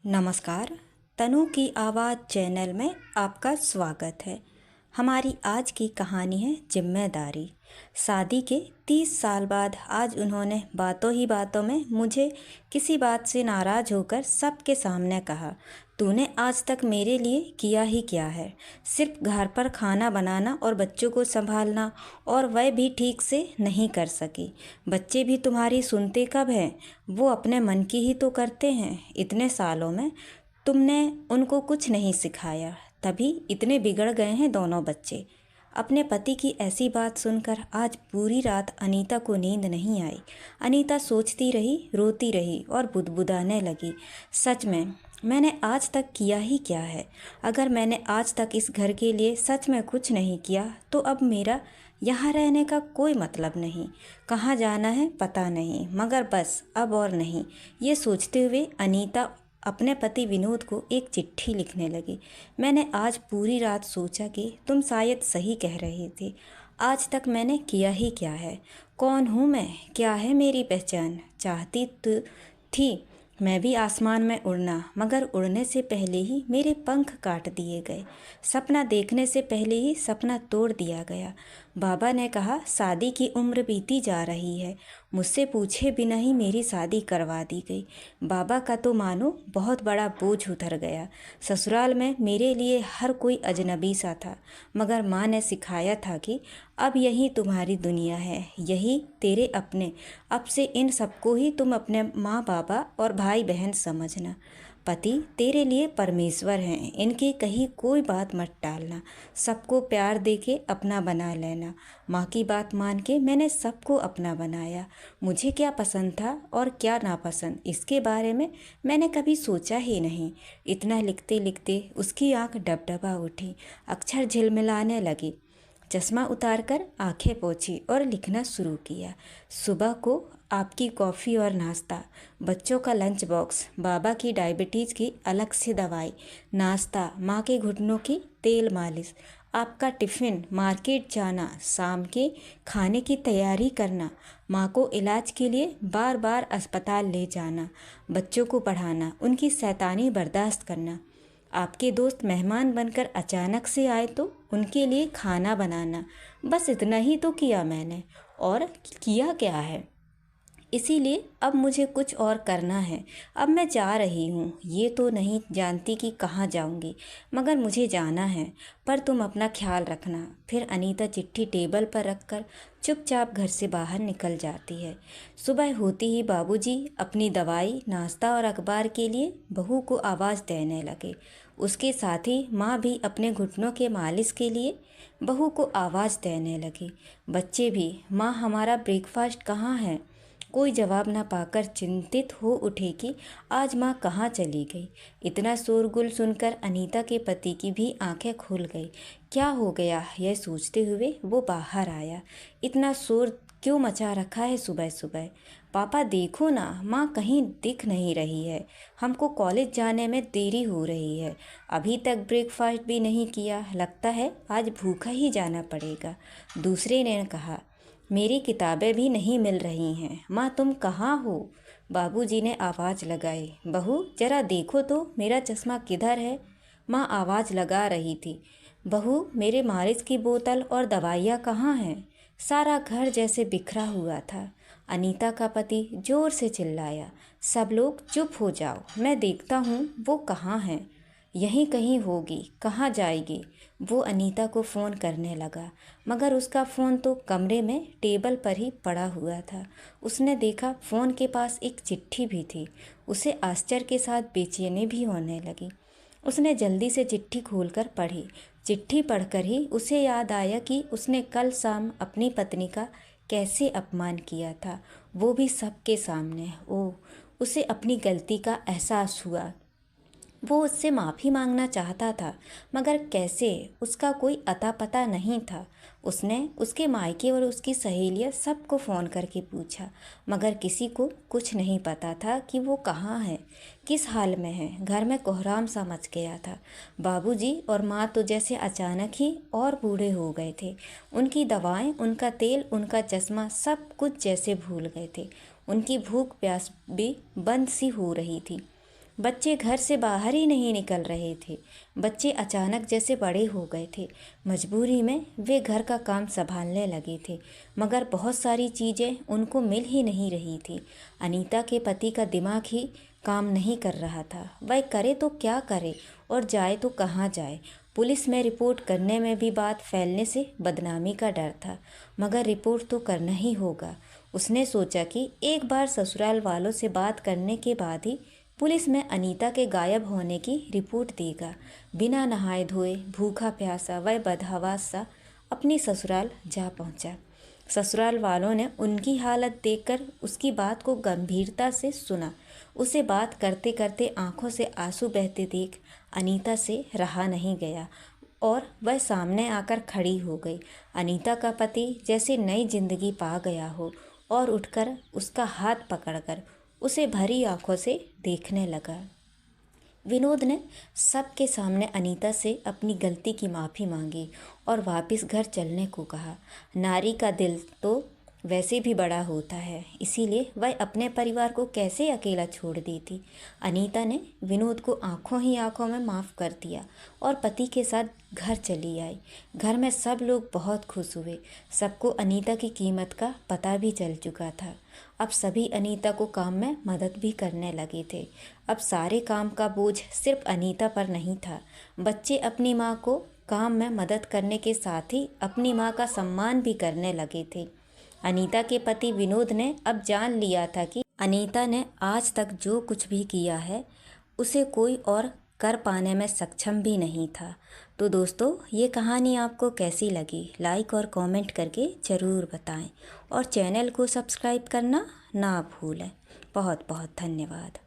नमस्कार। तनु की आवाज़ चैनल में आपका स्वागत है। हमारी आज की कहानी है जिम्मेदारी। शादी के 30 साल बाद आज उन्होंने बातों ही बातों में मुझे किसी बात से नाराज़ होकर सबके सामने कहा, तूने आज तक मेरे लिए किया ही क्या है? सिर्फ घर पर खाना बनाना और बच्चों को संभालना, और वह भी ठीक से नहीं कर सकी। बच्चे भी तुम्हारी सुनते कब हैं? वो अपने मन की ही तो करते हैं। इतने सालों में तुमने उनको कुछ नहीं सिखाया, तभी इतने बिगड़ गए हैं दोनों बच्चे। अपने पति की ऐसी बात सुनकर आज पूरी रात अनीता को नींद नहीं आई। अनीता सोचती रही, रोती रही और बुदबुदाने लगी। सच में मैंने आज तक किया ही क्या है? अगर मैंने आज तक इस घर के लिए सच में कुछ नहीं किया तो अब मेरा यहाँ रहने का कोई मतलब नहीं। कहाँ जाना है पता नहीं, मगर बस अब और नहीं। ये सोचते हुए अनीता अपने पति विनोद को एक चिट्ठी लिखने लगी। मैंने आज पूरी रात सोचा कि तुम शायद सही कह रहे थे। आज तक मैंने किया ही क्या है? कौन हूँ मैं? क्या है मेरी पहचान? चाहती तो थी मैं भी आसमान में उड़ना, मगर उड़ने से पहले ही मेरे पंख काट दिए गए। सपना देखने से पहले ही सपना तोड़ दिया गया। बाबा ने कहा शादी की उम्र बीती जा रही है। मुझसे पूछे बिना ही मेरी शादी करवा दी गई। बाबा का तो मानो बहुत बड़ा बोझ उतर गया। ससुराल में मेरे लिए हर कोई अजनबी सा था, मगर माँ ने सिखाया था कि अब यही तुम्हारी दुनिया है, यही तेरे अपने। अब से इन सबको ही तुम अपने माँ बाबा और भाई बहन समझना। पति तेरे लिए परमेश्वर हैं, इनकी कही कोई बात मत टालना। सबको प्यार दे के अपना बना लेना। माँ की बात मान के मैंने सबको अपना बनाया। मुझे क्या पसंद था और क्या नापसंद, इसके बारे में मैंने कभी सोचा ही नहीं। इतना लिखते लिखते उसकी आंख डबडबा उठी, अक्षर झिलमिलाने लगी। चश्मा उतारकर आंखें पोंछी और लिखना शुरू किया। सुबह को आपकी कॉफ़ी और नाश्ता, बच्चों का लंच बॉक्स, बाबा की डायबिटीज़ की अलग से दवाई, नाश्ता, माँ के घुटनों की तेल मालिश, आपका टिफ़िन, मार्केट जाना, शाम के खाने की तैयारी करना, माँ को इलाज के लिए बार बार अस्पताल ले जाना, बच्चों को पढ़ाना, उनकी शैतानी बर्दाश्त करना। आपके दोस्त मेहमान बनकर अचानक से आए तो उनके लिए खाना बनाना। बस इतना ही तो किया मैंने, और किया क्या है? इसीलिए अब मुझे कुछ और करना है। अब मैं जा रही हूँ, ये तो नहीं जानती कि कहाँ जाऊँगी, मगर मुझे जाना है। पर तुम अपना ख्याल रखना। फिर अनीता चिट्ठी टेबल पर रखकर चुपचाप घर से बाहर निकल जाती है। सुबह होती ही बाबूजी अपनी दवाई, नाश्ता और अखबार के लिए बहू को आवाज़ देने लगे। उसके साथ ही माँ भी अपने घुटनों के मालिश के लिए बहू को आवाज़ देने लगी। बच्चे भी, माँ हमारा ब्रेकफास्ट कहाँ है? कोई जवाब न पाकर चिंतित हो उठे कि आज माँ कहाँ चली गई। इतना शोरगुल सुनकर अनीता के पति की भी आंखें खुल गई। क्या हो गया, यह सोचते हुए वो बाहर आया। इतना शोर क्यों मचा रखा है सुबह सुबह? पापा देखो ना, माँ कहीं दिख नहीं रही है। हमको कॉलेज जाने में देरी हो रही है। अभी तक ब्रेकफास्ट भी नहीं किया, लगता है आज भूखा ही जाना पड़ेगा। दूसरे ने कहा, मेरी किताबें भी नहीं मिल रही हैं। माँ तुम कहाँ हो? बाबूजी ने आवाज़ लगाई, बहू जरा देखो तो मेरा चश्मा किधर है? माँ आवाज़ लगा रही थी, बहू मेरे मालिश की बोतल और दवाइयाँ कहाँ हैं? सारा घर जैसे बिखरा हुआ था। अनीता का पति जोर से चिल्लाया, सब लोग चुप हो जाओ, मैं देखता हूँ वो कहाँ है। यहीं कहीं होगी, कहाँ जाएगी? वो अनीता को फ़ोन करने लगा, मगर उसका फ़ोन तो कमरे में टेबल पर ही पड़ा हुआ था। उसने देखा फ़ोन के पास एक चिट्ठी भी थी। उसे आश्चर्य के साथ बेचैनी भी होने लगी। उसने जल्दी से चिट्ठी खोलकर पढ़ी। चिट्ठी पढ़कर ही उसे याद आया कि उसने कल शाम अपनी पत्नी का कैसे अपमान किया था, वो भी सबके सामने। ओह, उसे अपनी गलती का एहसास हुआ। वो उससे माफ़ी मांगना चाहता था, मगर कैसे? उसका कोई अता पता नहीं था। उसने उसके मायके और उसकी सहेलियां सबको फ़ोन करके पूछा, मगर किसी को कुछ नहीं पता था कि वो कहाँ है, किस हाल में है। घर में कोहराम सा मच गया था। बाबूजी और माँ तो जैसे अचानक ही और बूढ़े हो गए थे। उनकी दवाएं, उनका तेल, उनका चश्मा, सब कुछ जैसे भूल गए थे। उनकी भूख प्यास भी बंद सी हो रही थी। बच्चे घर से बाहर ही नहीं निकल रहे थे। बच्चे अचानक जैसे बड़े हो गए थे। मजबूरी में वे घर का काम संभालने लगे थे, मगर बहुत सारी चीज़ें उनको मिल ही नहीं रही थी। अनीता के पति का दिमाग ही काम नहीं कर रहा था। वह करे तो क्या करे और जाए तो कहाँ जाए। पुलिस में रिपोर्ट करने में भी बात फैलने से बदनामी का डर था, मगर रिपोर्ट तो करना ही होगा। उसने सोचा कि एक बार ससुराल वालों से बात करने के बाद ही पुलिस में अनीता के गायब होने की रिपोर्ट देगा। बिना नहाए धोए, भूखा प्यासा वह बदहवास सा अपनी ससुराल जा पहुंचा। ससुराल वालों ने उनकी हालत देखकर उसकी बात को गंभीरता से सुना। उसे बात करते करते आंखों से आंसू बहते देख अनीता से रहा नहीं गया और वह सामने आकर खड़ी हो गई। अनीता का पति जैसे नई जिंदगी पा गया हो और उठकर उसका हाथ पकड़कर उसे भरी आंखों से देखने लगा। विनोद ने सबके सामने अनीता से अपनी गलती की माफ़ी मांगी और वापस घर चलने को कहा। नारी का दिल तो वैसे भी बड़ा होता है, इसीलिए वह अपने परिवार को कैसे अकेला छोड़ देती। अनीता ने विनोद को आंखों ही आंखों में माफ़ कर दिया और पति के साथ घर चली आई। घर में सब लोग बहुत खुश हुए। सबको अनीता की कीमत का पता भी चल चुका था। अब सभी अनीता को काम में मदद भी करने लगे थे। अब सारे काम का बोझ सिर्फ अनीता पर नहीं था। बच्चे अपनी माँ को काम में मदद करने के साथ ही अपनी माँ का सम्मान भी करने लगे थे। अनीता के पति विनोद ने अब जान लिया था कि अनीता ने आज तक जो कुछ भी किया है उसे कोई और कर पाने में सक्षम भी नहीं था। तो दोस्तों, ये कहानी आपको कैसी लगी? लाइक और कमेंट करके ज़रूर बताएं और चैनल को सब्सक्राइब करना ना भूलें। बहुत बहुत धन्यवाद।